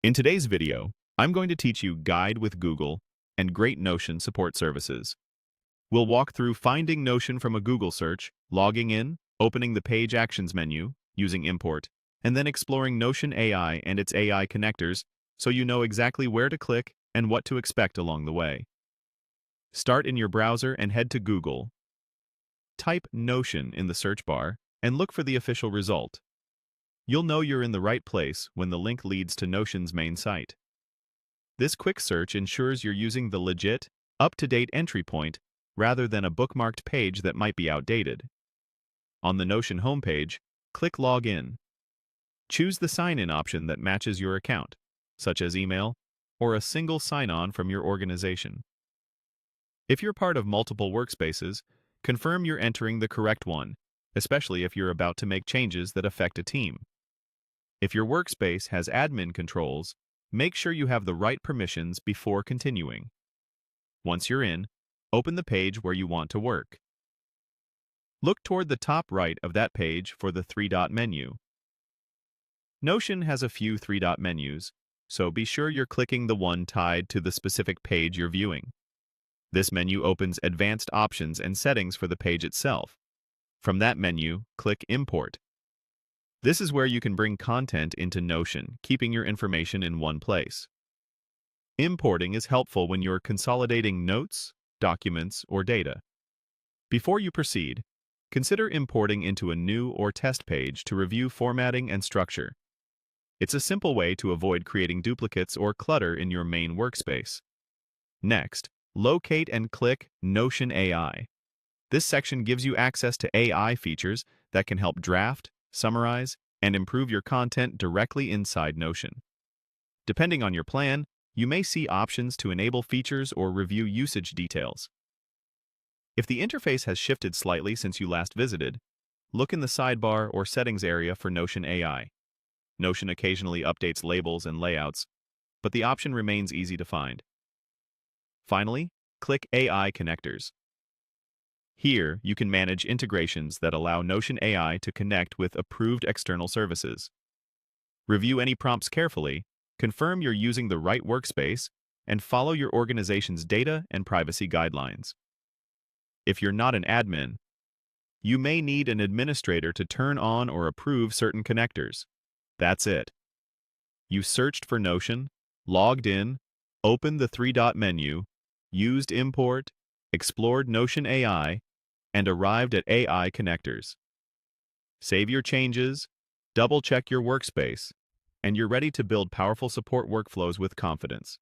In today's video, I'm going to teach you Guide with Google and Great Notion support services. We'll walk through finding Notion from a Google search, logging in, opening the Page Actions menu, using Import, and then exploring Notion AI and its AI connectors so you know exactly where to click and what to expect along the way. Start in your browser and head to Google. Type Notion in the search bar and look for the official result. You'll know you're in the right place when the link leads to Notion's main site. This quick search ensures you're using the legit, up-to-date entry point rather than a bookmarked page that might be outdated. On the Notion homepage, click Log In. Choose the sign-in option that matches your account, such as email or a single sign-on from your organization. If you're part of multiple workspaces, confirm you're entering the correct one, especially if you're about to make changes that affect a team. If your workspace has admin controls, make sure you have the right permissions before continuing. Once you're in, open the page where you want to work. Look toward the top right of that page for the three-dot menu. Notion has a few three-dot menus, so be sure you're clicking the one tied to the specific page you're viewing. This menu opens advanced options and settings for the page itself. From that menu, click Import. This is where you can bring content into Notion, keeping your information in one place. Importing is helpful when you're consolidating notes, documents, or data. Before you proceed, consider importing into a new or test page to review formatting and structure. It's a simple way to avoid creating duplicates or clutter in your main workspace. Next, locate and click Notion AI. This section gives you access to AI features that can help draft, summarize, and improve your content directly inside Notion. Depending on your plan, you may see options to enable features or review usage details. If the interface has shifted slightly since you last visited, look in the sidebar or settings area for Notion AI. Notion occasionally updates labels and layouts, but the option remains easy to find. Finally, click AI Connectors. Here, you can manage integrations that allow Notion AI to connect with approved external services. Review any prompts carefully, confirm you're using the right workspace, and follow your organization's data and privacy guidelines. If you're not an admin, you may need an administrator to turn on or approve certain connectors. That's it. You searched for Notion, logged in, opened the three-dot menu, used Import, explored Notion AI, and arrived at AI connectors. Save your changes, double-check your workspace, and you're ready to build powerful support workflows with confidence.